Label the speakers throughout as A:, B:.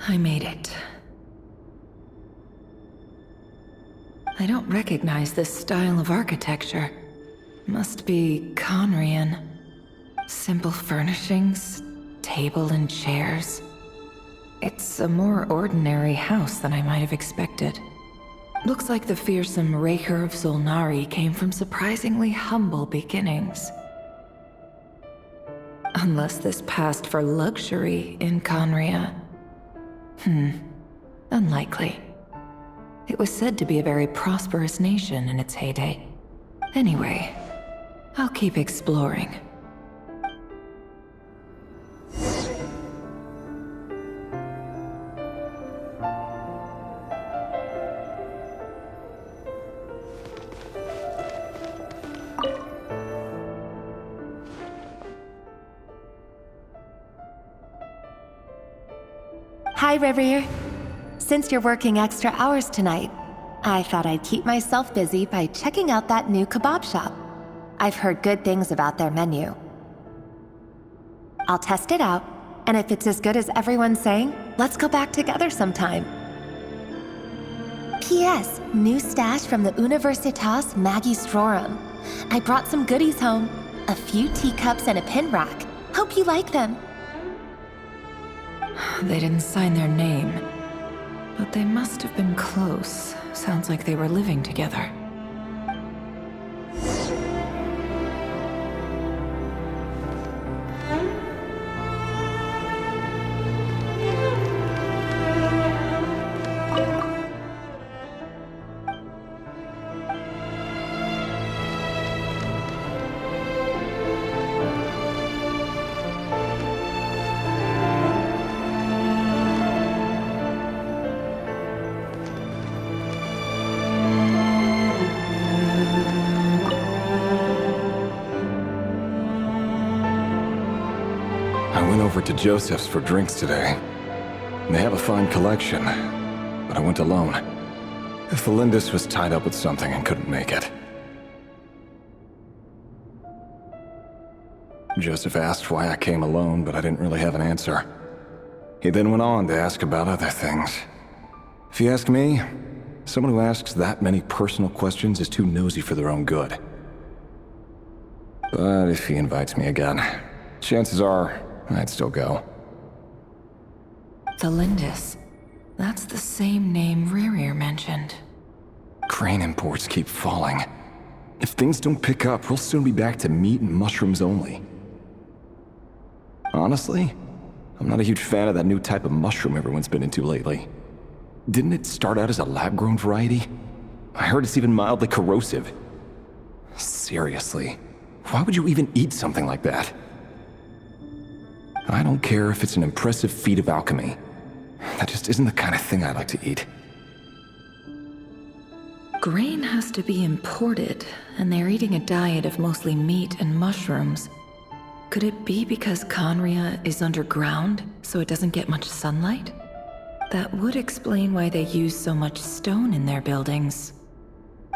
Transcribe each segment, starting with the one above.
A: I made it. I don't recognize this style of architecture. Must be Conrian. Simple furnishings, table and chairs. It's a more ordinary house than I might have expected. Looks like the fearsome Raker of Zulnari came from surprisingly humble beginnings. Unless this passed for luxury in Conria. Unlikely. It was said to be a very prosperous nation in its heyday. Anyway, I'll keep exploring.
B: Hi, Rivier. Since you're working extra hours tonight, I thought I'd keep myself busy by checking out that new kebab shop. I've heard good things about their menu. I'll test it out, and if it's as good as everyone's saying, let's go back together sometime. P.S. New stash from the Universitas Magistrorum. I brought some goodies home. A few teacups and a pin rack. Hope you like them.
A: They didn't sign their name, but they must have been close. Sounds like they were living together.
C: To Joseph's for drinks today. They have a fine collection, but I went alone. Felindis was tied up with something and couldn't make it. Joseph asked why I came alone, but I didn't really have an answer. He then went on to ask about other things. If you ask me, someone who asks that many personal questions is too nosy for their own good. But if he invites me again, chances are I'd still go.
A: Felindis. That's the same name Rerir mentioned.
C: Crane imports keep falling. If things don't pick up, we'll soon be back to meat and mushrooms only. Honestly, I'm not a huge fan of that new type of mushroom everyone's been into lately. Didn't it start out as a lab-grown variety? I heard it's even mildly corrosive. Seriously, why would you even eat something like that? I don't care if it's an impressive feat of alchemy. That just isn't the kind of thing I like to eat.
A: Grain has to be imported, and they're eating a diet of mostly meat and mushrooms. Could it be because Conria is underground, so it doesn't get much sunlight? That would explain why they use so much stone in their buildings.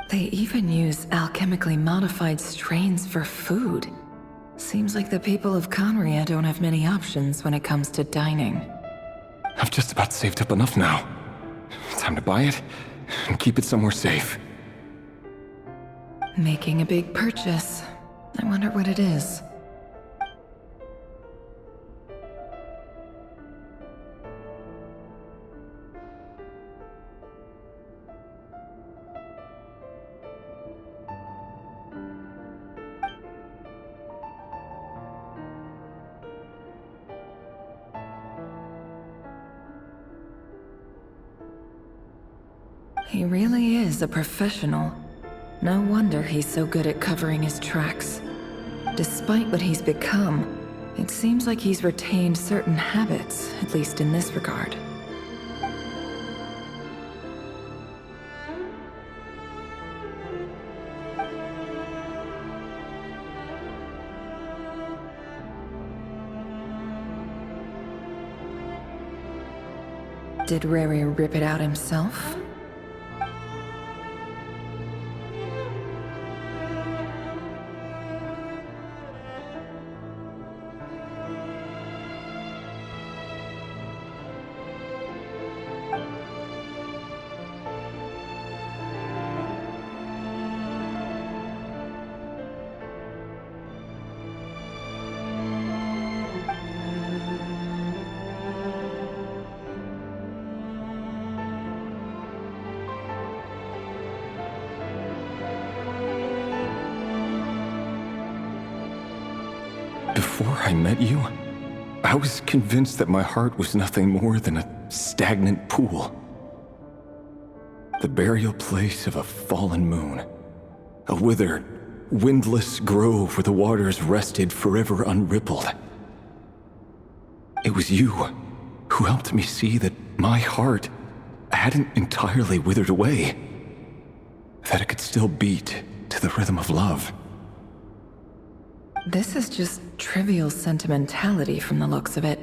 A: They even use alchemically modified strains for food. Seems like the people of Conria don't have many options when it comes to dining.
C: I've just about saved up enough now. Time to buy it and keep it somewhere safe.
A: Making a big purchase. I wonder what it is. He really is a professional. No wonder he's so good at covering his tracks. Despite what he's become, it seems like he's retained certain habits, at least in this regard. Did Rary rip it out himself?
C: before I met you, I was convinced that my heart was nothing more than a stagnant pool. The burial place of a fallen moon. A withered, windless grove where the waters rested forever unrippled. It was you who helped me see that my heart hadn't entirely withered away. That it could still beat to the rhythm of love.
A: This is just trivial sentimentality from the looks of it.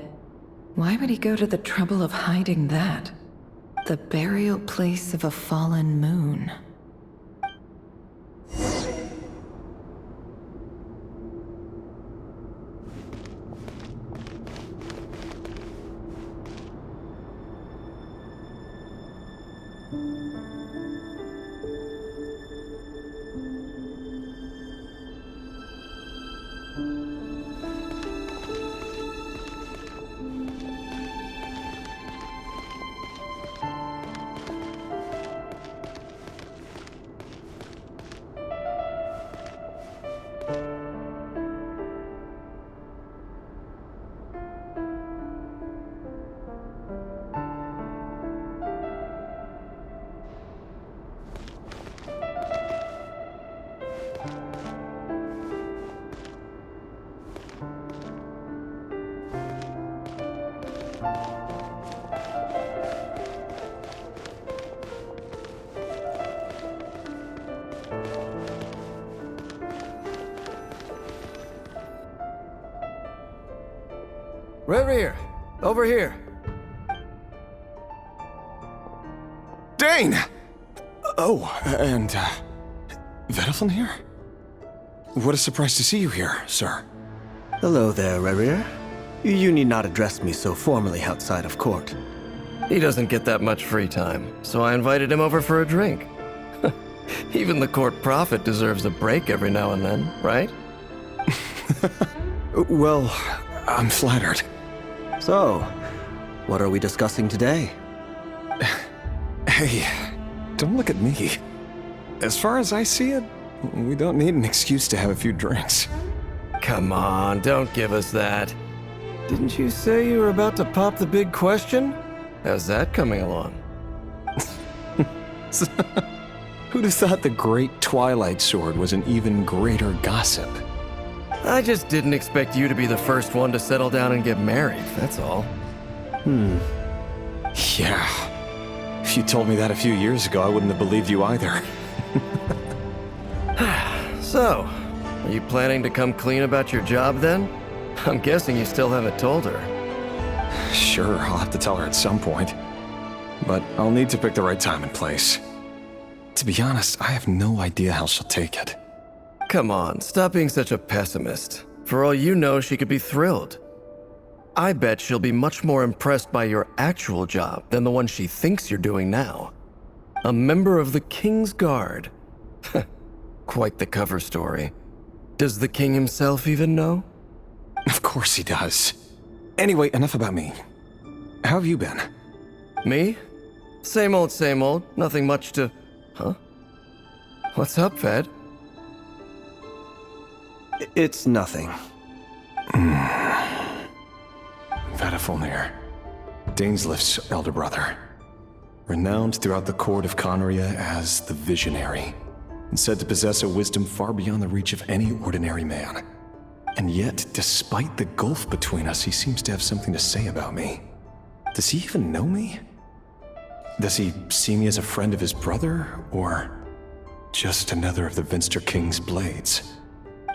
A: Why would he go to the trouble of hiding that? The burial place of a fallen moon.
D: Reverie, over here.
C: Dane! Oh, and, Vedalfin here? What a surprise to see you here, sir.
D: Hello there, Reverie. You need not address me so formally outside of court. He doesn't get that much free time, so I invited him over for a drink. Even the court prophet deserves a break every now and then, right?
C: Well, I'm flattered.
D: So, what are we discussing today?
C: Hey, don't look at me. As far as I see it, we don't need an excuse to have a few drinks.
D: Come on, don't give us that. Didn't you say you were about to pop the big question? How's that coming along?
C: Who'd have thought the great Twilight Sword was an even greater gossip?
D: I just didn't expect you to be the first one to settle down and get married, that's all.
C: Yeah. If you told me that a few years ago, I wouldn't have believed you either.
D: So, are you planning to come clean about your job then? I'm guessing you still haven't told her.
C: Sure, I'll have to tell her at some point. But I'll need to pick the right time and place. To be honest, I have no idea how she'll take it.
D: Come on, stop being such a pessimist. For all you know, she could be thrilled. I bet she'll be much more impressed by your actual job than the one she thinks you're doing now. A member of the King's Guard. Quite the cover story. Does the king himself even know?
C: Of course he does. Anyway, enough about me. How have you been?
D: Me? Same old, same old. Nothing much to... Huh? What's up, Ved? It's nothing.
C: Vedalfin, Dainslift's elder brother. Renowned throughout the court of Conria as the Visionary, and said to possess a wisdom far beyond the reach of any ordinary man. And yet, despite the gulf between us, he seems to have something to say about me. Does he even know me? Does he see me as a friend of his brother, or just another of the Vinster King's blades?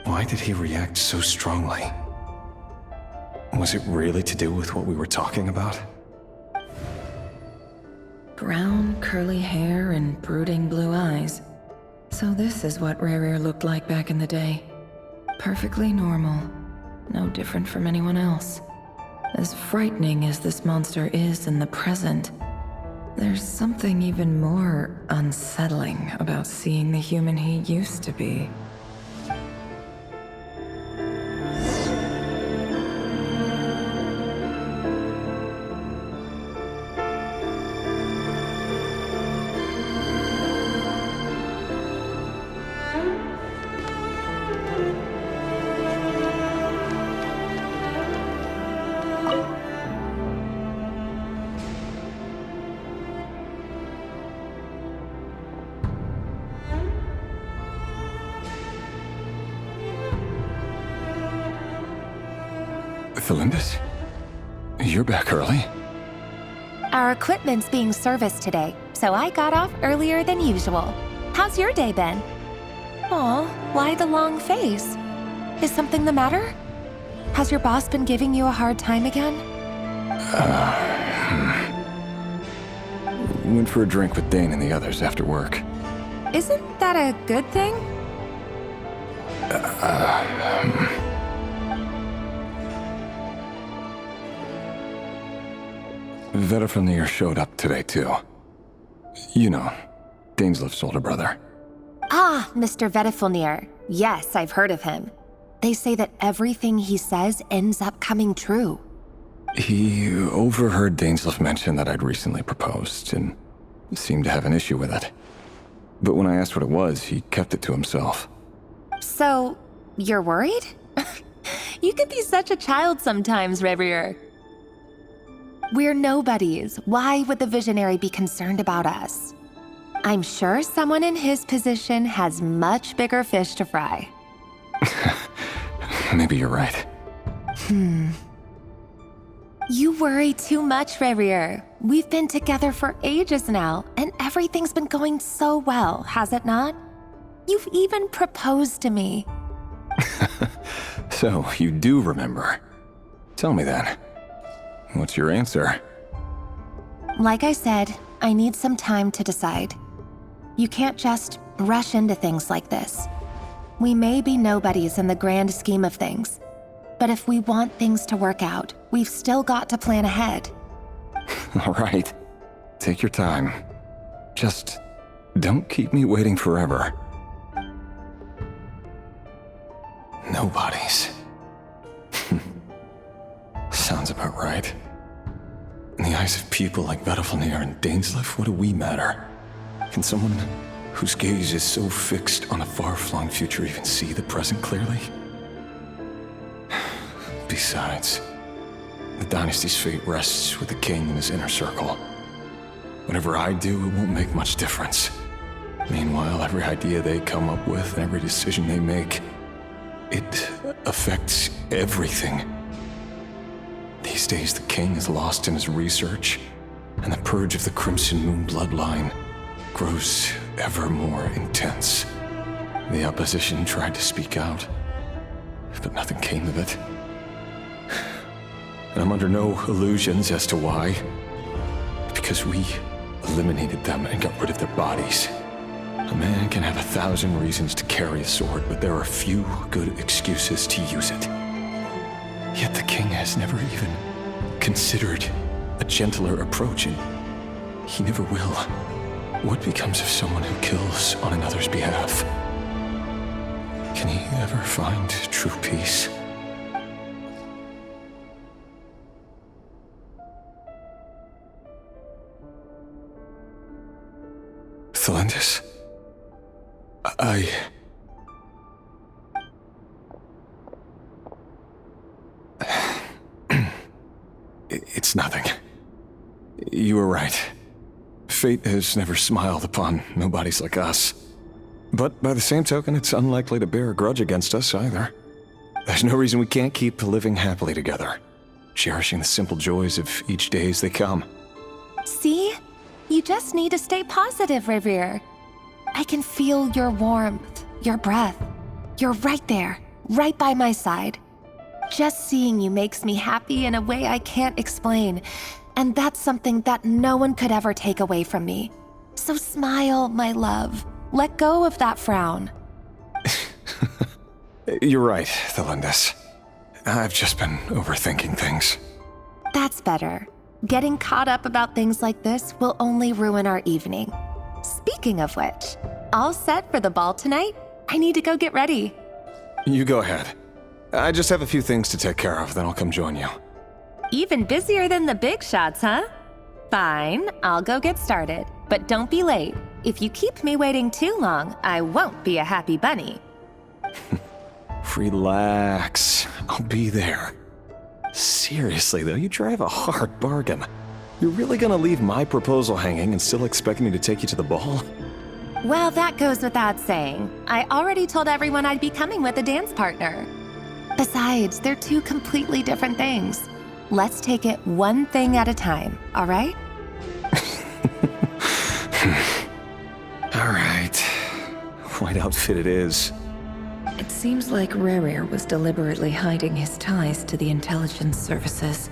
C: Why did he react so strongly? Was it really to do with what we were talking about?
A: Brown, curly hair and brooding blue eyes. So this is what Rerir looked like back in the day. Perfectly normal. No different from anyone else. As frightening as this monster is in the present, there's something even more unsettling about seeing the human he used to be.
C: Thelindis? You're back early?
B: Our equipment's being serviced today, so I got off earlier than usual. How's your day been? Aw, why the long face? Is something the matter? Has your boss been giving you a hard time again?
C: Went for a drink with Dane and the others after work.
B: Isn't that a good thing?
C: Vedifnir showed up today, too. You know, Daneslif's older brother.
B: Ah, Mr. Vedifnir. Yes, I've heard of him. They say that everything he says ends up coming true.
C: He overheard Daneslif mention that I'd recently proposed, and seemed to have an issue with it. But when I asked what it was, he kept it to himself.
B: So, you're worried? You can be such a child sometimes, Revier. We're nobodies. Why would the visionary be concerned about us? I'm sure someone in his position has much bigger fish to fry.
C: Maybe you're right.
B: You worry too much, Revier. We've been together for ages now, and everything's been going so well, has it not? You've even proposed to me.
C: So, you do remember. Tell me then. What's your answer?
B: Like I said, I need some time to decide. You can't just rush into things like this. We may be nobodies in the grand scheme of things, but if we want things to work out, we've still got to plan ahead.
C: All right. Take your time. Just don't keep me waiting forever. Nobodies. Sounds about right. In the eyes of people like Vedifnir and Daneslif, what do we matter? Can someone whose gaze is so fixed on a far-flung future even see the present clearly? Besides, the dynasty's fate rests with the king and his inner circle. Whatever I do, it won't make much difference. Meanwhile, every idea they come up with and every decision they make, it affects everything. These days, the king is lost in his research, and the purge of the Crimson Moon bloodline grows ever more intense. The opposition tried to speak out, but nothing came of it. And I'm under no illusions as to why. Because we eliminated them and got rid of their bodies. A man can have 1,000 reasons to carry a sword, but there are few good excuses to use it. Yet the king has never even considered a gentler approach, and he never will. What becomes of someone who kills on another's behalf? Can he ever find true peace? Thelindis? It's nothing. You were right. Fate has never smiled upon nobodies like us. But by the same token, it's unlikely to bear a grudge against us either. There's no reason we can't keep living happily together, cherishing the simple joys of each day as they come.
B: See? You just need to stay positive, Revier. I can feel your warmth, your breath. You're right there, right by my side. Just seeing you makes me happy in a way I can't explain, and that's something that no one could ever take away from me. So smile, my love. Let go of that frown.
C: You're right, Thelindis. I've just been overthinking things.
B: That's better. Getting caught up about things like this will only ruin our evening. Speaking of which, all set for the ball tonight? I need to go get ready.
C: You go ahead. I just have a few things to take care of, then I'll come join you.
B: Even busier than the big shots, huh? Fine, I'll go get started. But don't be late. If you keep me waiting too long, I won't be a happy bunny.
C: Relax. I'll be there. Seriously, though, you drive a hard bargain. You're really gonna leave my proposal hanging and still expect me to take you to the ball?
B: Well, that goes without saying. I already told everyone I'd be coming with a dance partner. Besides, they're two completely different things. Let's take it one thing at a time, all right?
C: All right. White outfit it is.
A: It seems like Rerir was deliberately hiding his ties to the intelligence services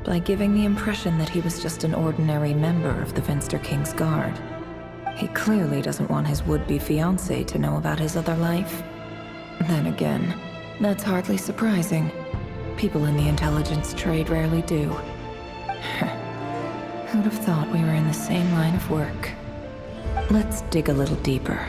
A: by giving the impression that he was just an ordinary member of the Finster King's Guard. He clearly doesn't want his would-be fiancée to know about his other life. Then again, that's hardly surprising. People in the intelligence trade rarely do. Who'd have thought we were in the same line of work? Let's dig a little deeper.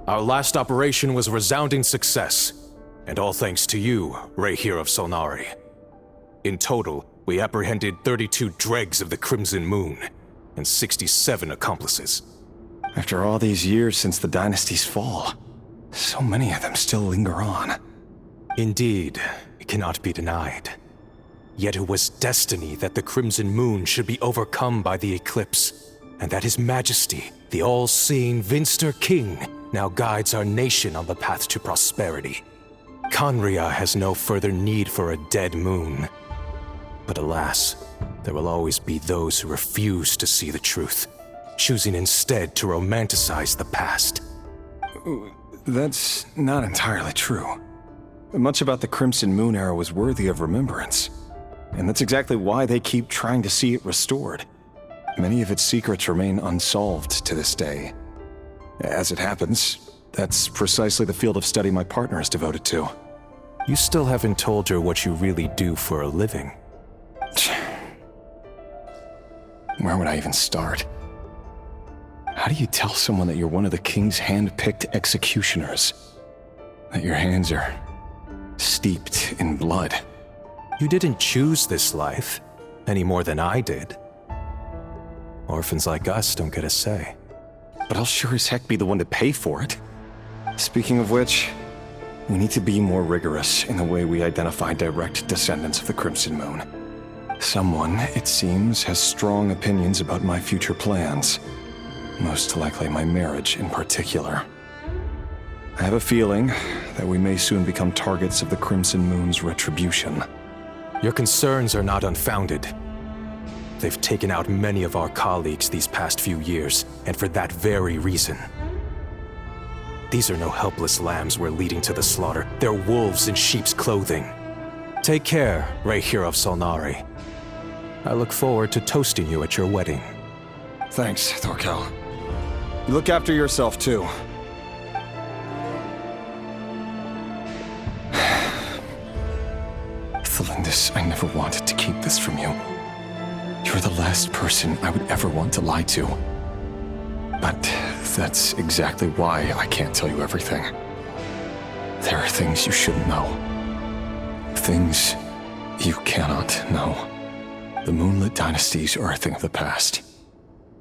E: Our last operation was a resounding success, and all thanks to you, Rehir of Solnari. In total, we apprehended 32 dregs of the Crimson Moon, and 67 accomplices.
C: After all these years since the dynasty's fall, so many of them still linger on.
E: Indeed, it cannot be denied. Yet it was destiny that the Crimson Moon should be overcome by the eclipse, and that His Majesty, the all-seeing Finster King, now guides our nation on the path to prosperity. Conria has no further need for a dead moon. But alas, there will always be those who refuse to see the truth, choosing instead to romanticize the past.
C: That's not entirely true. Much about the Crimson Moon era was worthy of remembrance, and that's exactly why they keep trying to see it restored. Many of its secrets remain unsolved to this day. As it happens, that's precisely the field of study my partner is devoted to.
E: You still haven't told her what you really do for a living.
C: Where would I even start? How do you tell someone that you're one of the king's hand-picked executioners? That your hands are steeped in blood?
E: You didn't choose this life, any more than I did. Orphans like us don't get a say.
C: But I'll sure as heck be the one to pay for it. Speaking of which, we need to be more rigorous in the way we identify direct descendants of the Crimson Moon. Someone, it seems, has strong opinions about my future plans. Most likely my marriage in particular. I have a feeling that we may soon become targets of the Crimson Moon's retribution.
E: Your concerns are not unfounded. They've taken out many of our colleagues these past few years, and for that very reason. These are no helpless lambs we're leading to the slaughter. They're wolves in sheep's clothing. Take care, Rehir of Solnari. I look forward to toasting you at your wedding.
C: Thanks, Thorkel. You look after yourself, too. Thelindis, I never wanted to keep this from you. You're the last person I would ever want to lie to. But that's exactly why I can't tell you everything. There are things you shouldn't know. Things you cannot know. The moonlit dynasties are a thing of the past.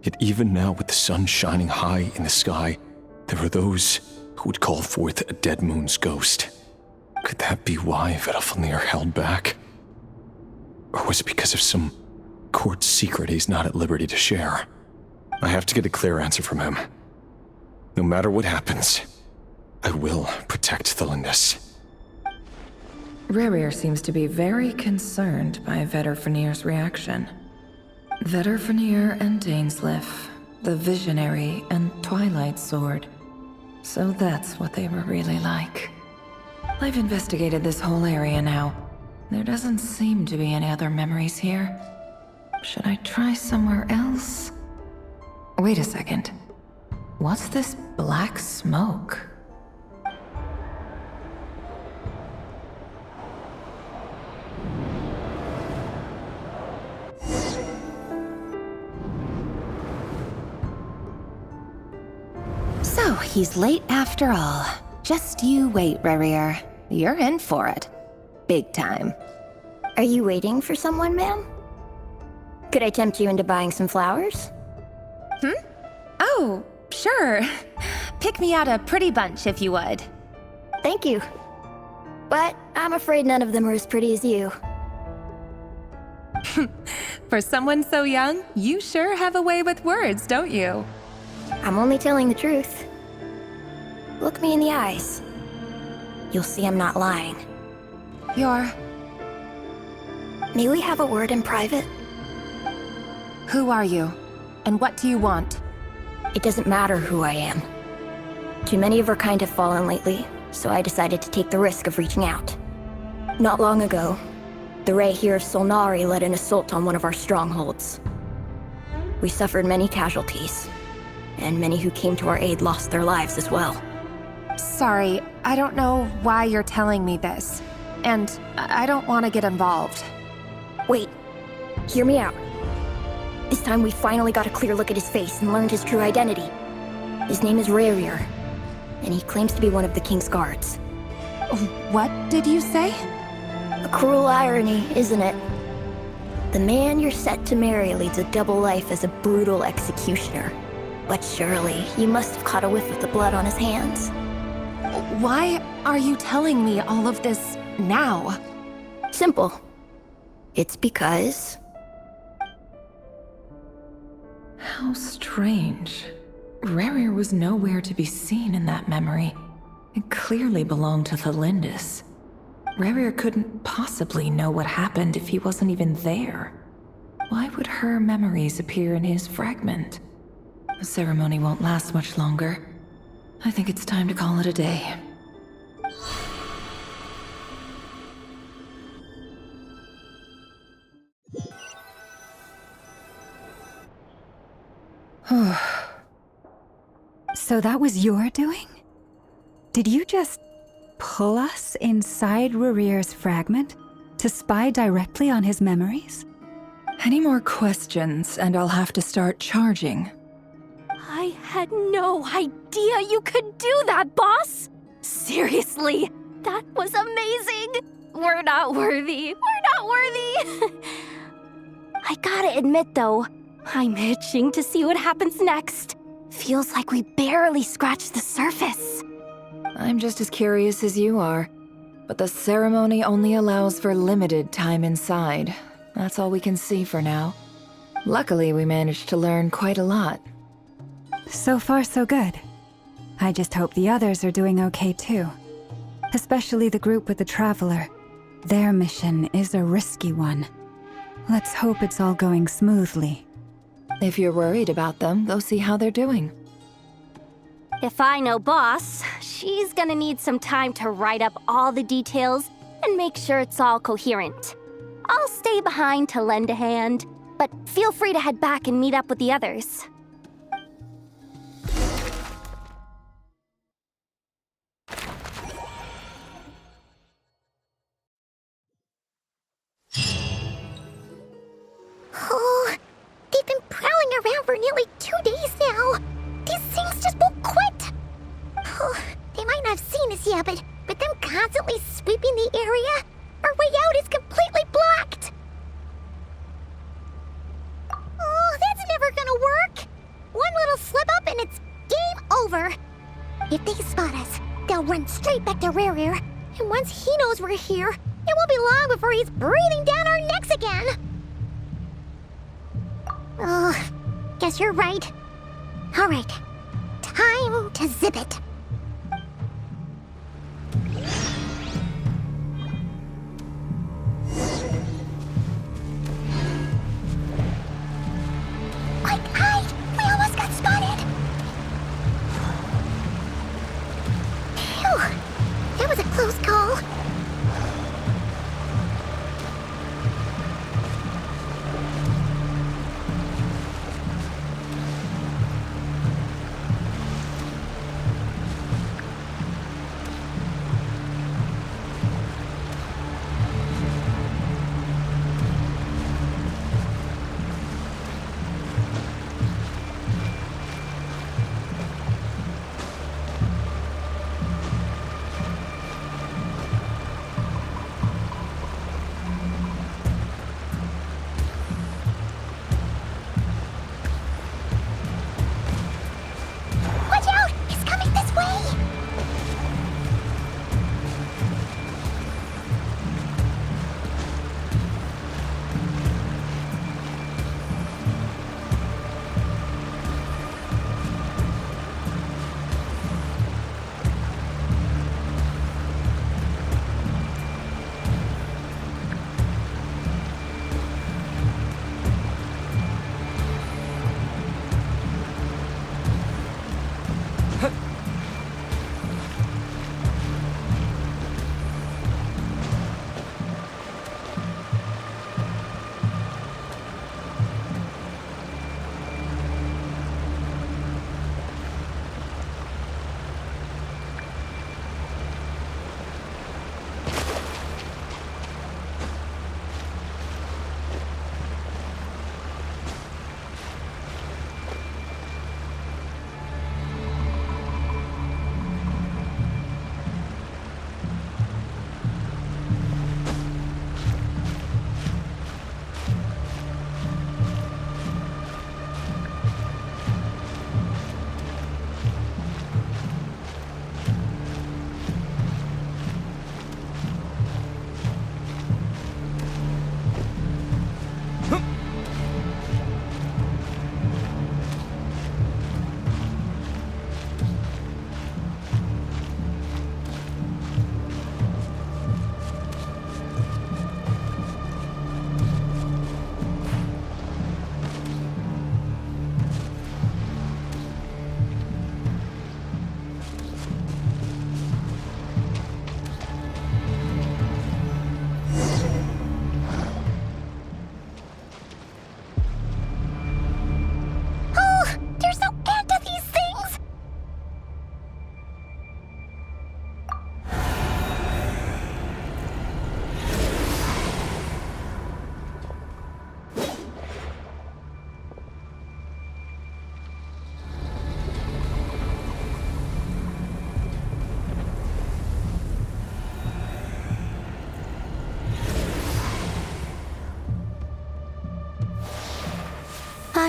C: Yet even now, with the sun shining high in the sky, there are those who would call forth a dead moon's ghost. Could that be why Vedalfnir held back? Or was it because of some court secret he's not at liberty to share? I have to get a clear answer from him. No matter what happens, I will protect Thelindis.
A: Rerir seems to be very concerned by Vedalfnir's reaction. Vedalfnir and Dainsleif, the Visionary and Twilight Sword. So that's what they were really like. I've investigated this whole area now. There doesn't seem to be any other memories here. Should I try somewhere else? Wait a second. What's this black smoke?
B: So, he's late after all. Just you wait, Rerir. You're in for it. Big time.
F: Are you waiting for someone, ma'am? Could I tempt you into buying some flowers?
B: Oh, sure. Pick me out a pretty bunch if you would.
F: Thank you. But I'm afraid none of them are as pretty as you.
B: For someone so young, you sure have a way with words, don't you?
F: I'm only telling the truth. Look me in the eyes. You'll see I'm not lying.
B: You're...
F: May we have a word in private?
B: Who are you? And what do you want?
F: It doesn't matter who I am. Too many of our kind have fallen lately, so I decided to take the risk of reaching out. Not long ago, the Ray here of Solnari led an assault on one of our strongholds. We suffered many casualties, and many who came to our aid lost their lives as well.
B: Sorry, I don't know why you're telling me this. And I don't want to get involved.
F: Wait, hear me out. This time we finally got a clear look at his face and learned his true identity. His name is Rarier, and he claims to be one of the King's guards.
B: What did you say?
F: A cruel irony, isn't it? The man you're set to marry leads a double life as a brutal executioner. But surely, you must have caught a whiff of the blood on his hands.
B: Why are you telling me all of this now?
F: Simple. It's because...
A: How strange. Rarier was nowhere to be seen in that memory. It clearly belonged to the Lindis. Rarier couldn't possibly know what happened if he wasn't even there. Why would her memories appear in his fragment? The ceremony won't last much longer. I think it's time to call it a day.
G: So that was your doing? Did you just pull us inside Rarier's fragment to spy directly on his memories?
A: Any more questions, and I'll have to start charging.
H: I had no idea you could do that, boss! Seriously, that was amazing! We're not worthy. We're not worthy! I gotta admit, though, I'm itching to see what happens next. Feels like we barely scratched the surface.
A: I'm just as curious as you are, but the ceremony only allows for limited time inside. That's all we can see for now. Luckily, we managed to learn quite a lot.
G: So far, so good. I just hope the others are doing okay too. Especially the group with the Traveler. Their mission is a risky one. Let's hope it's all going smoothly.
A: If you're worried about them, go see how they're doing.
H: If I know boss, she's gonna need some time to write up all the details and make sure it's all coherent. I'll stay behind to lend a hand, but feel free to head back and meet up with the others.
I: Oh, they've been prowling around for nearly 2 days now. These things just won't quit. Oh, they might not have seen us yet, but them constantly sweeping the area, our way out is completely blocked. Oh, that's never gonna work. One little slip up and it's game over. If they spot us, they'll run straight back to Rarier. And once he knows we're here, it won't be long before he's breathing down our necks again. Oh, guess you're right. All right, time to zip it. Quick, hide! We almost got spotted. Phew, that was a close call.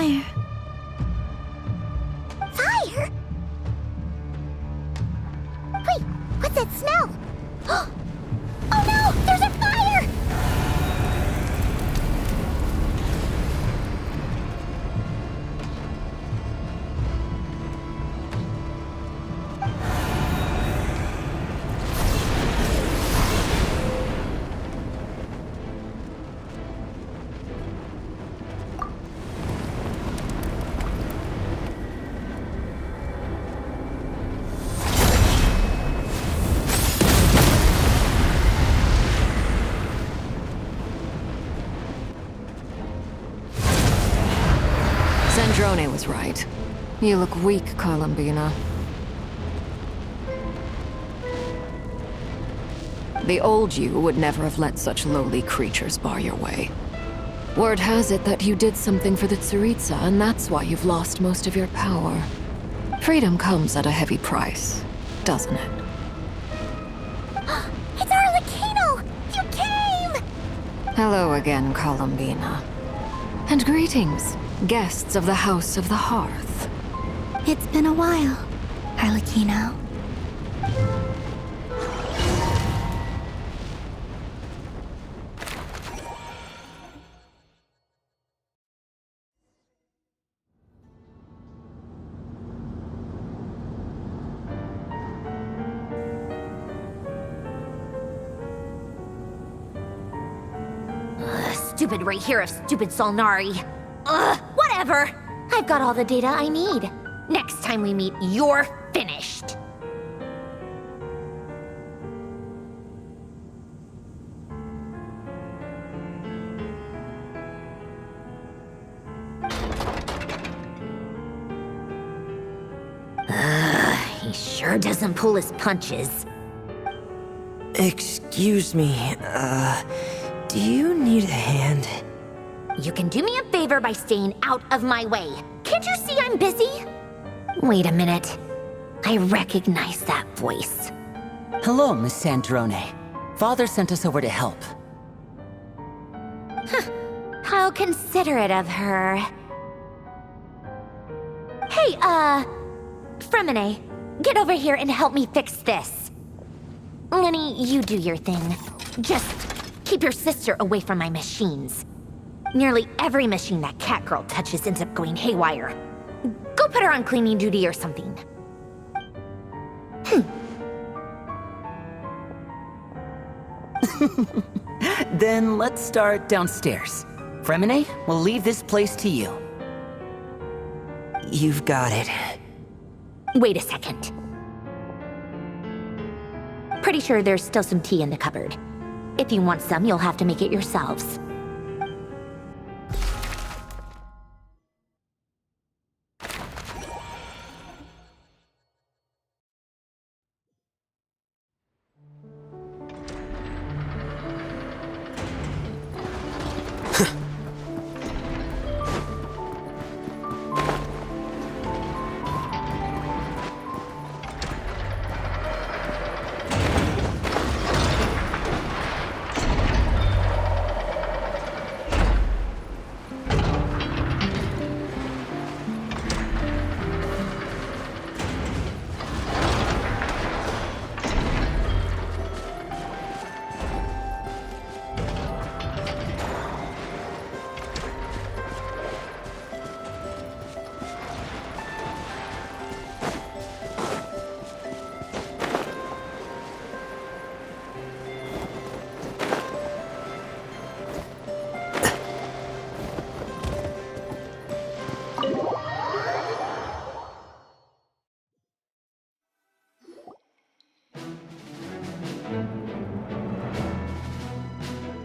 I: Fire. Fire? Wait, what's that smell? Oh no! There's a fire!
B: Sandrone was right. You look weak, Columbina. The old you would never have let such lowly creatures bar your way. Word has it that you did something for the Tsaritsa, and that's why you've lost most of your power. Freedom comes at a heavy price, doesn't it?
I: It's Arlecchino! You came!
B: Hello again, Columbina. And greetings, guests of the House of the Hearth.
I: It's been a while, Arlecchino.
H: Stupid right here of stupid Solnari. Ugh, whatever. I've got all the data I need. Next time we meet, you're finished. He sure doesn't pull his punches.
J: Excuse me, do you need a hand?
H: You can do me a favor by staying out of my way. Can't you see I'm busy? Wait a minute. I recognize that voice.
J: Hello, Miss Sandrone. Father sent us over to help.
H: How considerate of her. Hey, Fremine, get over here and help me fix this. Lenny, you do your thing. Just keep your sister away from my machines. Nearly every machine that Catgirl touches ends up going haywire. Go put her on cleaning duty or something.
J: Then let's start downstairs. Fremine, we'll leave this place to you. You've got it.
H: Wait a second. Pretty sure there's still some tea in the cupboard. If you want some, you'll have to make it yourselves.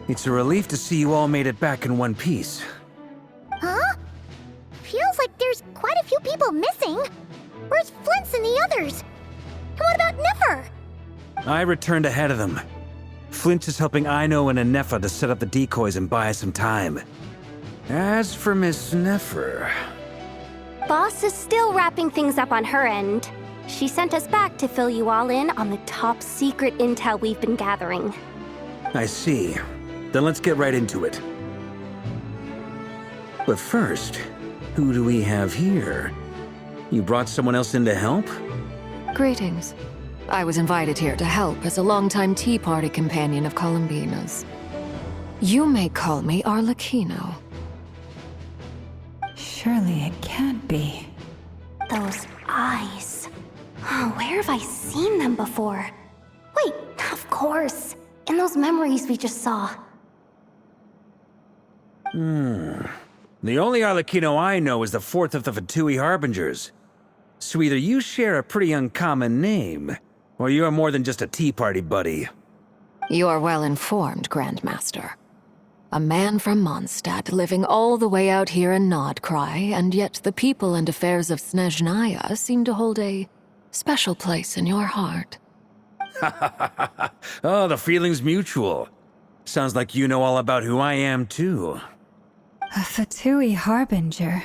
K: It's a relief to see you all made it back in one piece.
I: Huh? Feels like there's quite a few people missing. Where's Flint's and the others? And what about Nefer?
K: I returned ahead of them. Flint is helping Aino and Anefa to set up the decoys and buy us some time. As for Miss Nefer...
L: Boss is still wrapping things up on her end. She sent us back to fill you all in on the top secret intel we've been gathering.
K: I see. Then let's get right into it. But first, Who do we have here? You brought someone else in to help?
M: Greetings. I was invited here to help as a longtime Tea Party companion of Columbina's. You may call me Arlecchino.
G: Surely it can't be.
L: Those eyes. Oh, where have I seen them before? Wait, of course. In those memories we just saw.
K: The only Arlecchino I know is the fourth of the Fatui Harbingers. So either you share a pretty uncommon name, or you're more than just a Tea Party buddy.
M: You are well informed, Grandmaster. A man from Mondstadt living all the way out here in Nodcry, and yet the people and affairs of Snezhnaya seem to hold a special place in your heart.
K: Oh, the feeling's mutual. Sounds like you know all about who I am, too.
G: A Fatui Harbinger.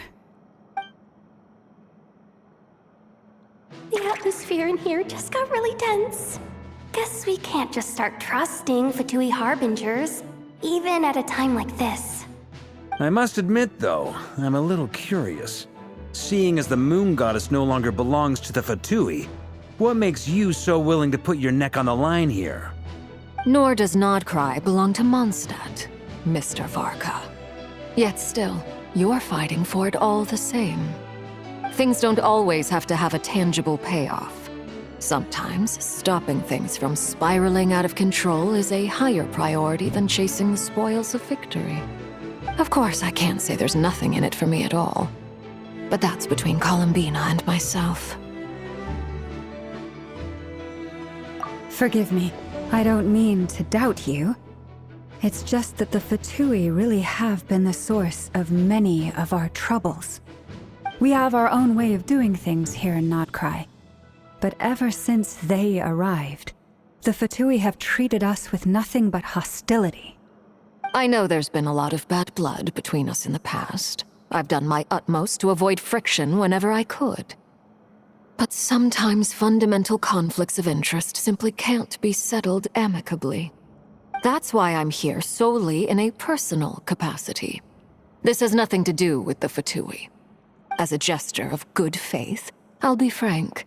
L: The atmosphere in here just got really tense. Guess we can't just start trusting Fatui Harbingers, even at a time like this.
K: I must admit, though, I'm a little curious. Seeing as the Moon Goddess no longer belongs to the Fatui, what makes you so willing to put your neck on the line here?
M: Nor does Nodcry belong to Mondstadt, Mr. Varka. Yet still, you're fighting for it all the same. Things don't always have to have a tangible payoff. Sometimes, stopping things from spiraling out of control is a higher priority than chasing the spoils of victory. Of course, I can't say there's nothing in it for me at all. But that's between Columbina and myself.
G: Forgive me, I don't mean to doubt you. It's just that the Fatui really have been the source of many of our troubles. We have our own way of doing things here in Nodcry. But ever since they arrived, the Fatui have treated us with nothing but hostility.
M: I know there's been a lot of bad blood between us in the past. I've done my utmost to avoid friction whenever I could. But sometimes fundamental conflicts of interest simply can't be settled amicably. That's why I'm here solely in a personal capacity. This has nothing to do with the Fatui. As a gesture of good faith, I'll be frank.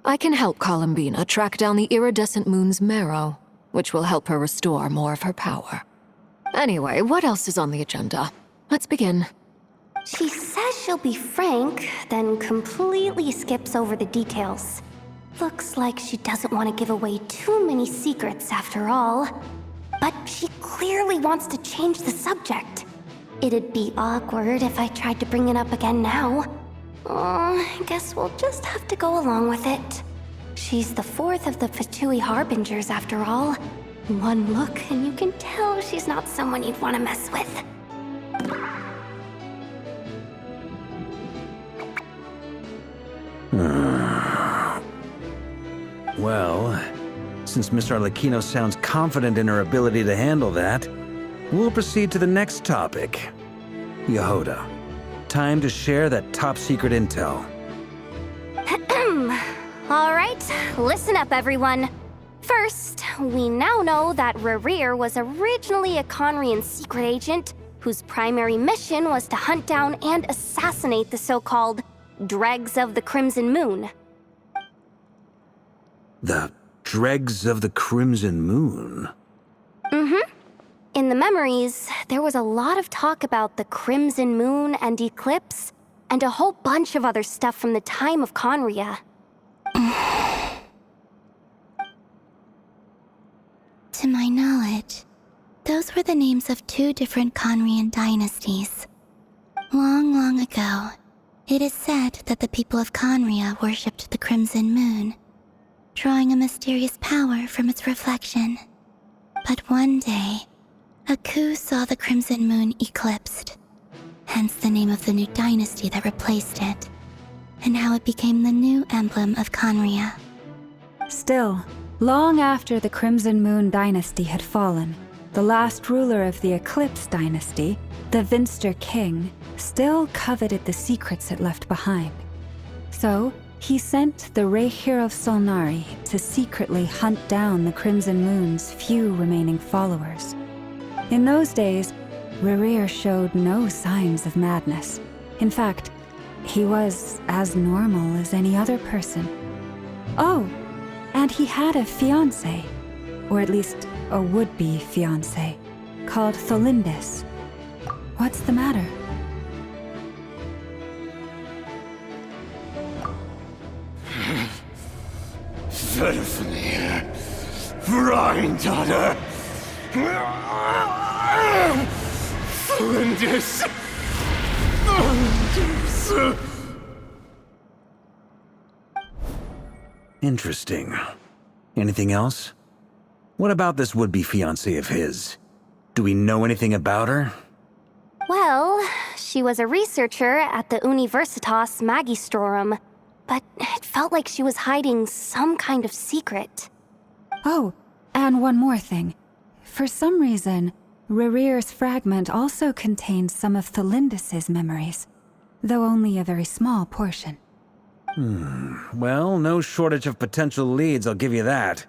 M: I can help Columbina track down the iridescent moon's marrow, which will help her restore more of her power. Anyway, what else is on the agenda? Let's begin.
L: She says she'll be frank, then completely skips over the details. Looks like she doesn't want to give away too many secrets after all. But she clearly wants to change the subject. It'd be awkward if I tried to bring it up again now. I guess we'll just have to go along with it. She's the fourth of the Fatui Harbingers after all. One look and you can tell she's not someone you'd want to mess with.
K: Well, since Miss Arlecchino sounds confident in her ability to handle that, we'll proceed to the next topic. Yehoda, time to share that top-secret intel.
L: All right, listen up, everyone. First, we now know that Rerir was originally a Conrian secret agent whose primary mission was to hunt down and assassinate the so-called Dregs of the Crimson Moon.
K: The Dregs of the Crimson Moon?
L: Mm-hmm. In the memories, there was a lot of talk about the Crimson Moon and Eclipse, and a whole bunch of other stuff from the time of Conria.
I: To my knowledge, those were the names of two different Conrian dynasties. Long, long ago, it is said that the people of Conria worshipped the Crimson Moon, drawing a mysterious power from its reflection. But one day, a coup saw the Crimson Moon eclipsed, hence the name of the new dynasty that replaced it, and how it became the new emblem of Conria.
G: Still, long after the Crimson Moon dynasty had fallen, the last ruler of the Eclipse dynasty, the Vinster King, still coveted the secrets it left behind. So, he sent the Rehir of Solnari to secretly hunt down the Crimson Moon's few remaining followers. In those days, Rerir showed no signs of madness. In fact, He was as normal as any other person. Oh, and he had a fiancé, or at least a would-be fiancé, called Tholindis. What's the matter?
N: Verfnir, Freundaughter, Flinders.
K: Interesting. Anything else? What about this would-be fiancé of his? Do we know anything about her?
L: Well, she was a researcher at the Universitas Magistrorum, but it felt like she was hiding some kind of secret.
G: Oh, and one more thing. For some reason, Rerir's fragment also contains some of Tholindis' memories, though only a very small portion.
K: Well, no shortage of potential leads, I'll give you that.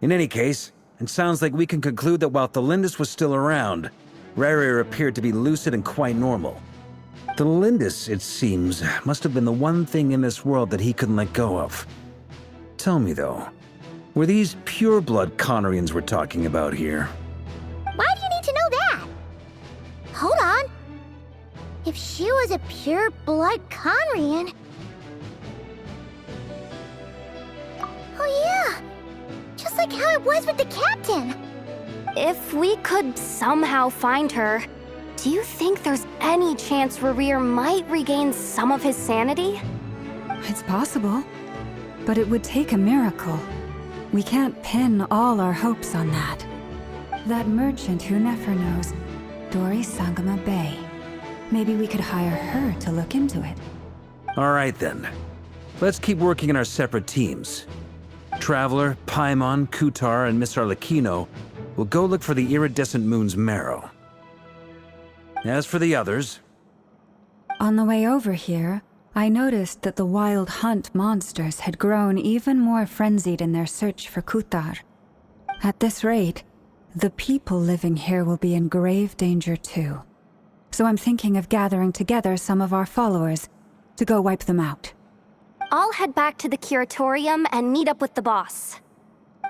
K: In any case, it sounds like we can conclude that while Tholindis was still around, Rerir appeared to be lucid and quite normal. Tholindis, it seems, must have been the one thing in this world that he couldn't let go of. Tell me, though, were these pure-blood Conorians we're talking about here?
I: Why do you need to know that? Hold on. If she was a pure-blood Conrian... Oh yeah! Just like how it was with the captain!
L: If we could somehow find her, do you think there's any chance Rerir might regain some of his sanity?
G: It's possible, but it would take a miracle. We can't pin all our hopes on that. That merchant who Nefer knows, Dori Sangama Bay. Maybe we could hire her to look into it.
K: All right, then. Let's keep working in our separate teams. Traveler, Paimon, Kutar, and Miss Arlecchino will go look for the iridescent moon's marrow. As for the others...
G: On the way over here, I noticed that the Wild Hunt monsters had grown even more frenzied in their search for Kutar. At this rate, the people living here will be in grave danger too. So I'm thinking of gathering together some of our followers to go wipe them out.
L: I'll head back to the curatorium and meet up with the boss.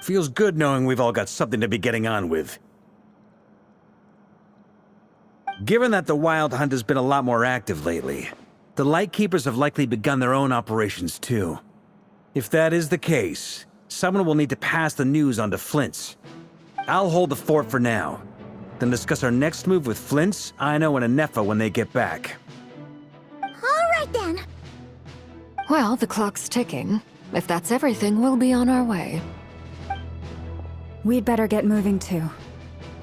K: Feels good knowing we've all got something to be getting on with. Given that the Wild Hunt has been a lot more active lately, the Lightkeepers have likely begun their own operations too. If that is the case, someone will need to pass the news on to Flint's. I'll hold the fort for now, then discuss our next move with Flint's, Aino, and Anefa when they get back.
I: Alright then.
M: Well, the clock's ticking. If that's everything, we'll be on our way.
G: We'd better get moving too.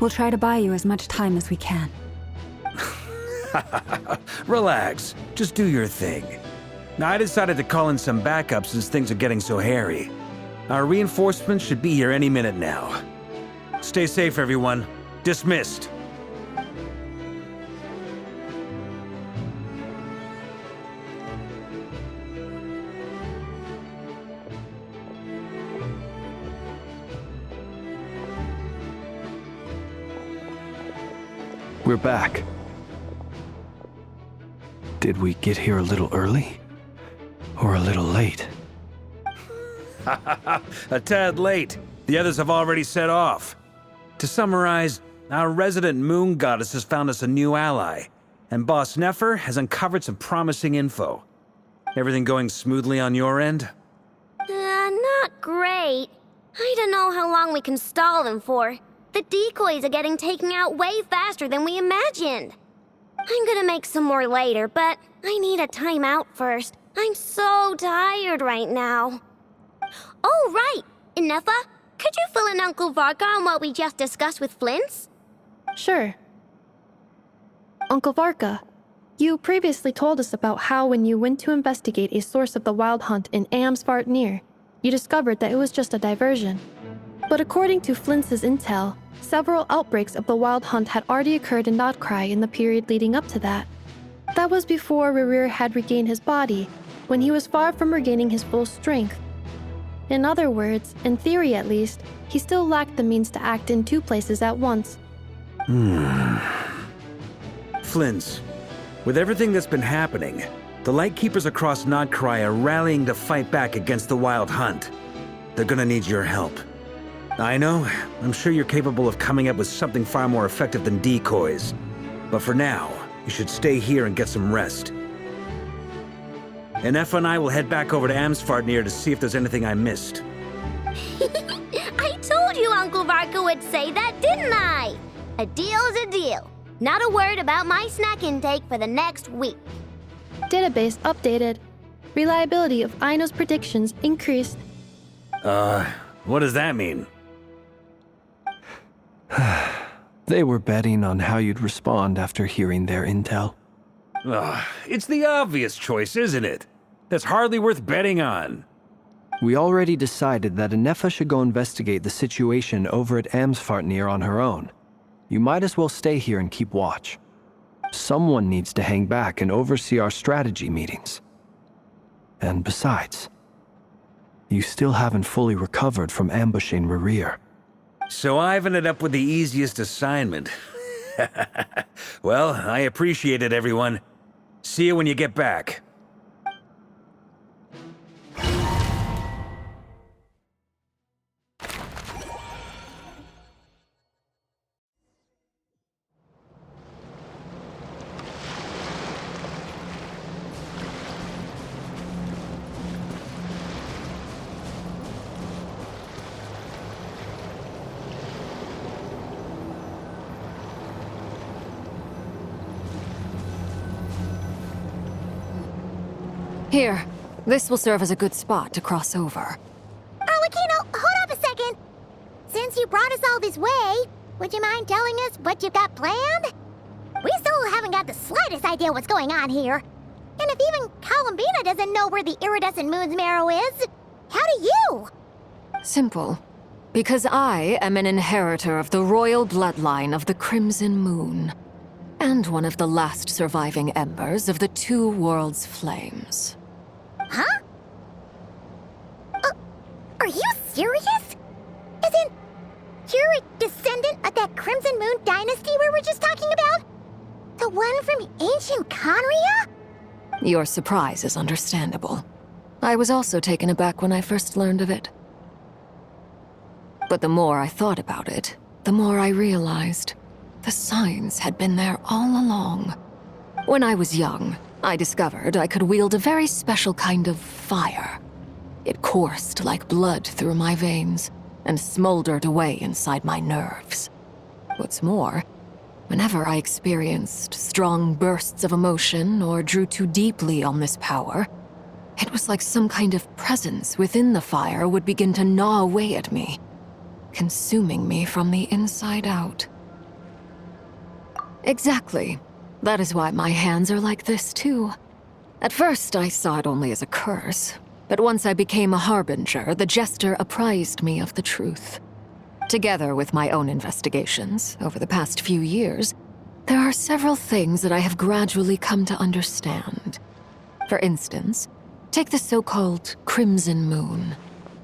G: We'll try to buy you as much time as we can.
K: Relax. Just do your thing. Now, I decided to call in some backup since things are getting so hairy. Our reinforcements should be here any minute now. Stay safe, everyone. Dismissed.
O: We're back. Did we get here a little early? Or a little late?
K: A tad late. The others have already set off. To summarize, our resident moon goddess has found us a new ally, and Boss Nefer has uncovered some promising info. Everything going smoothly on your end?
I: Not great. I don't know how long we can stall them for. The decoys are getting taken out way faster than we imagined. I'm gonna make some more later, but I need a timeout first. I'm so tired right now. Oh, right! Inefa, could you fill in Uncle Varka on what we just discussed with Flint's?
P: Sure. Uncle Varka, you previously told us about how when you went to investigate a source of the Wild Hunt in Amsvartnir, you discovered that it was just a diversion. But according to Flint's intel, several outbreaks of the Wild Hunt had already occurred in Notkrai in the period leading up to that. That was before Rerir had regained his body, when he was far from regaining his full strength. In other words, in theory at least, he still lacked the means to act in two places at once.
K: Flint's, with everything that's been happening, The Lightkeepers across Notcry are rallying to fight back against the Wild Hunt. They're gonna need your help. I know, I'm sure you're capable of coming up with something far more effective than decoys. But for now, you should stay here and get some rest. And Effa and I will head back over to Amsfartnir to see if there's anything I missed.
I: I told you Uncle Varka would say that, didn't I? A deal's a deal. Not a word about my snack intake for the next week.
P: Database updated. Reliability of Aino's predictions increased.
K: What does that mean?
O: They were betting on how you'd respond after hearing their intel.
K: It's the obvious choice, isn't it? That's hardly worth betting on.
O: We already decided that Anefa should go investigate the situation over at Amsfartnir on her own. You might as well stay here and keep watch. Someone needs to hang back and oversee our strategy meetings. And besides, you still haven't fully recovered from ambushing Rerir.
K: So I've ended up with the easiest assignment. Well, I appreciate it, everyone. See you when you get back.
M: Here, this will serve as a good spot to cross over.
I: Arlecchino, hold up a second. Since you brought us all this way, would you mind telling us what you've got planned? We still haven't got the slightest idea what's going on here. And if even Columbina doesn't know where the iridescent moon's marrow is, how do you?
M: Simple. Because I am an inheritor of the royal bloodline of the Crimson Moon, and one of the last surviving embers of the Two Worlds' flames.
I: Huh? Are you serious? As in, you're a descendant of that Crimson Moon dynasty we were just talking about? The one from ancient Conria?
M: Your surprise is understandable. I was also taken aback when I first learned of it. But the more I thought about it, the more I realized the signs had been there all along. When I was young, I discovered I could wield a very special kind of fire. It coursed like blood through my veins and smoldered away inside my nerves. What's more, whenever I experienced strong bursts of emotion or drew too deeply on this power, it was like some kind of presence within the fire would begin to gnaw away at me, consuming me from the inside out. Exactly. That is why my hands are like this, too. At first, I saw it only as a curse, but once I became a harbinger, the jester apprised me of the truth. Together with my own investigations over the past few years, there are several things that I have gradually come to understand. For instance, take the so-called Crimson Moon.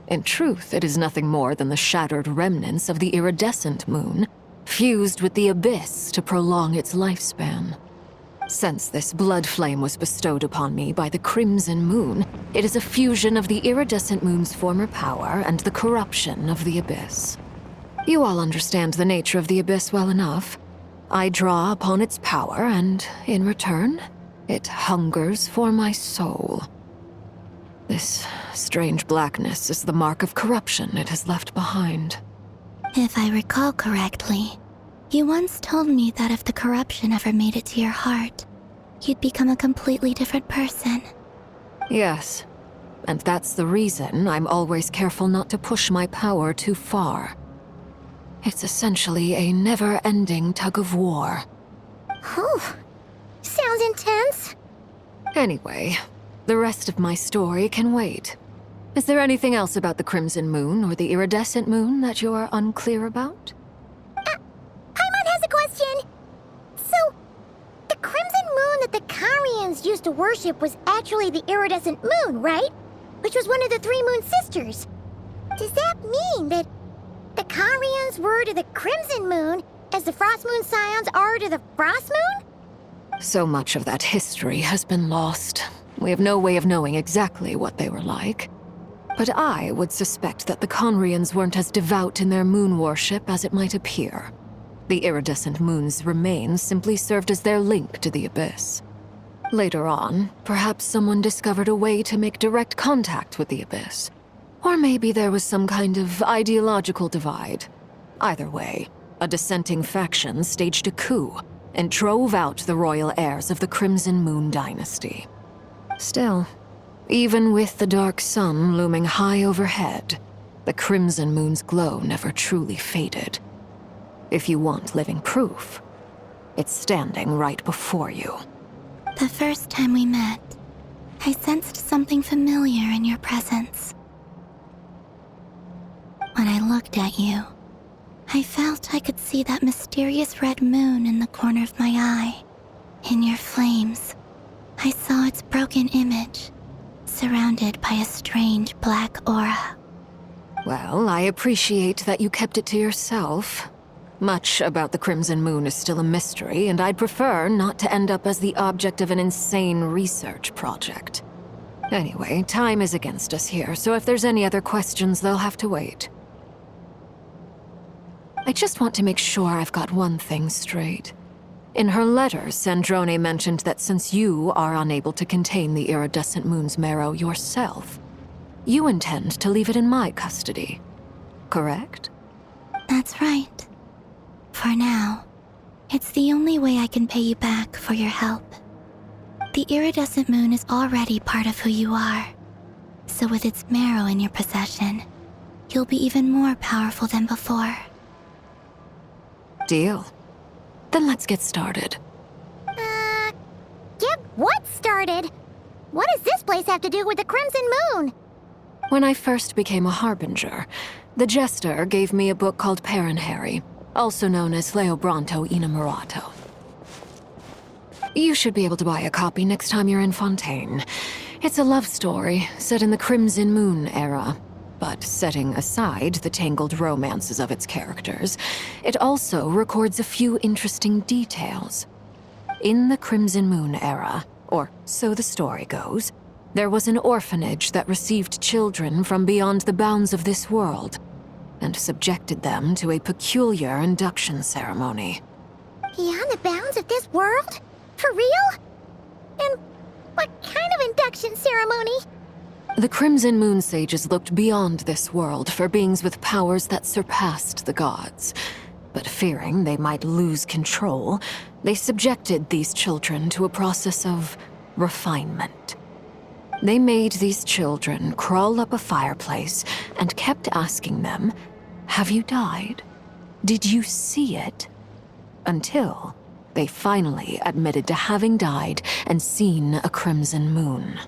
M: In truth, it is nothing more than the shattered remnants of the iridescent moon, fused with the abyss to prolong its lifespan. Since this blood flame was bestowed upon me by the Crimson Moon, it is a fusion of the iridescent moon's former power and the corruption of the abyss. You all understand the nature of the abyss well enough. I draw upon its power, and in return, it hungers for my soul. This strange blackness is the mark of corruption it has left behind.
L: If I recall correctly, you once told me that if the corruption ever made it to your heart, you'd become a completely different person.
M: Yes, and that's the reason I'm always careful not to push my power too far. It's essentially a never-ending tug-of-war.
I: Whew. Sounds intense.
M: Anyway, the rest of my story can wait. Is there anything else about the Crimson Moon or the Iridescent Moon that you're unclear about?
I: Paimon has a question. So, the Crimson Moon that the Carians used to worship was actually the Iridescent Moon, right? Which was one of the three Moon Sisters. Does that mean that the Carians were to the Crimson Moon as the Frost Moon Scions are to the Frost Moon?
M: So much of that history has been lost. We have no way of knowing exactly what they were like. But I would suspect that the Conrians weren't as devout in their moon worship as it might appear. The iridescent moon's remains simply served as their link to the Abyss. Later on, perhaps someone discovered a way to make direct contact with the Abyss. Or maybe there was some kind of ideological divide. Either way, a dissenting faction staged a coup and drove out the royal heirs of the Crimson Moon dynasty. Still, even with the dark sun looming high overhead, the Crimson Moon's glow never truly faded. If you want living proof, it's standing right before you.
I: The first time we met, I sensed something familiar in your presence. When I looked at you, I felt I could see that mysterious red moon in the corner of my eye. In your flames, I saw its broken image, surrounded by a strange black aura.
M: Well, I appreciate that you kept it to yourself. Much about the Crimson Moon is still a mystery, and I'd prefer not to end up as the object of an insane research project. Anyway, time is against us here, so if there's any other questions, they'll have to wait. I just want to make sure I've got one thing straight. In her letter, Sandrone mentioned that since you are unable to contain the iridescent moon's marrow yourself, you intend to leave it in my custody, correct?
I: That's right. For now, it's the only way I can pay you back for your help. The iridescent moon is already part of who you are, so with its marrow in your possession, you'll be even more powerful than before.
M: Deal. Then let's get started.
I: Get what started? What does this place have to do with the Crimson Moon?
M: When I first became a Harbinger, the Jester gave me a book called Parenheri, also known as Leobranto Innamorato. You should be able to buy a copy next time you're in Fontaine. It's a love story set in the Crimson Moon era, but setting aside the tangled romances of its characters, it also records a few interesting details. In the Crimson Moon era, or so the story goes, there was an orphanage that received children from beyond the bounds of this world, and subjected them to a peculiar induction ceremony.
I: Beyond the bounds of this world? For real? And what kind of induction ceremony?
M: The Crimson Moon sages looked beyond this world for beings with powers that surpassed the gods. But fearing they might lose control, they subjected these children to a process of refinement. They made these children crawl up a fireplace and kept asking them, "Have you died? Did you see it?" Until they finally admitted to having died and seen a crimson moon.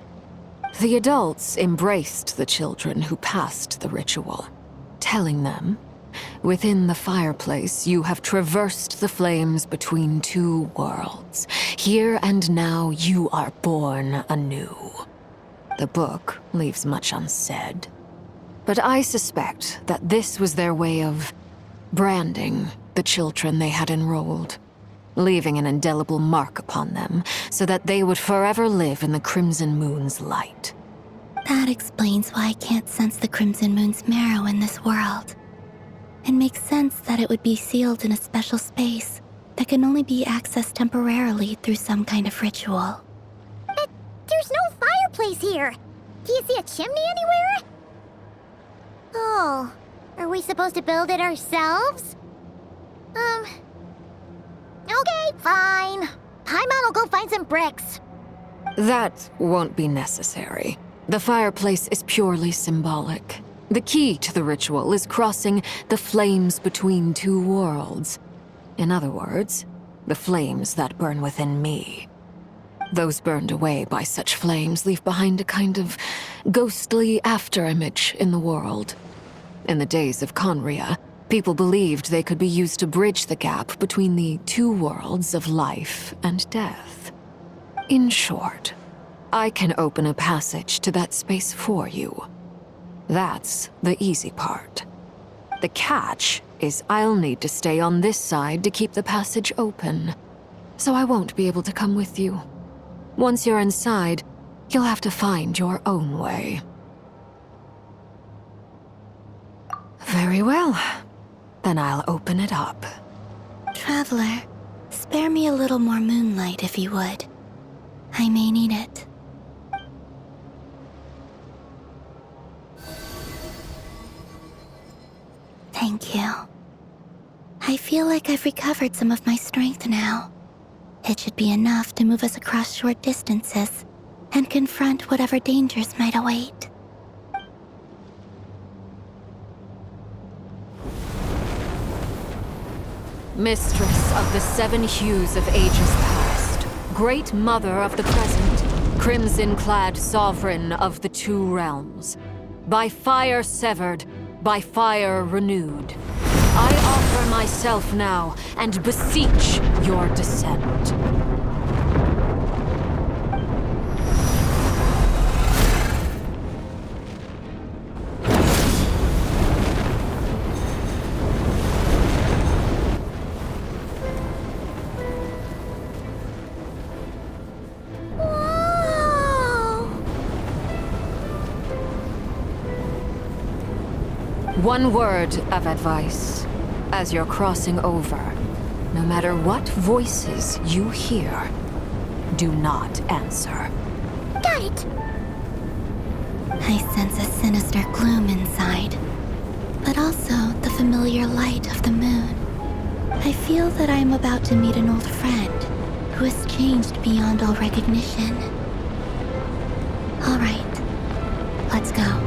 M: The adults embraced the children who passed the ritual, telling them, "Within the fireplace, you have traversed the flames between two worlds. Here and now, you are born anew." The book leaves much unsaid, but I suspect that this was their way of branding the children they had enrolled, leaving an indelible mark upon them so that they would forever live in the Crimson Moon's light.
I: That explains why I can't sense the Crimson Moon's marrow in this world. It makes sense that it would be sealed in a special space that can only be accessed temporarily through some kind of ritual. But there's no fireplace here! Do you see a chimney anywhere? Oh, are we supposed to build it ourselves? Okay, fine. Paimon will go find some bricks.
M: That won't be necessary. The fireplace is purely symbolic. The key to the ritual is crossing the flames between two worlds. In other words, the flames that burn within me. Those burned away by such flames leave behind a kind of ghostly afterimage in the world. In the days of Conria, people believed they could be used to bridge the gap between the two worlds of life and death. In short, I can open a passage to that space for you. That's the easy part. The catch is I'll need to stay on this side to keep the passage open, so I won't be able to come with you. Once you're inside, You'll have to find your own way. Very well. Then I'll open it up.
L: Traveler, spare me a little more moonlight if you would. I may need it. Thank you. I feel like I've recovered some of my strength now. It should be enough to move us across short distances and confront whatever dangers might await.
M: Mistress of the seven hues of ages past, great mother of the present, crimson-clad sovereign of the two realms, by fire severed, by fire renewed, I offer myself now and beseech your descent. One word of advice. As you're crossing over, no matter what voices you hear, do not answer.
I: Got it!
L: I sense a sinister gloom inside, but also the familiar light of the moon. I feel that I am about to meet an old friend who has changed beyond all recognition. All right, let's go.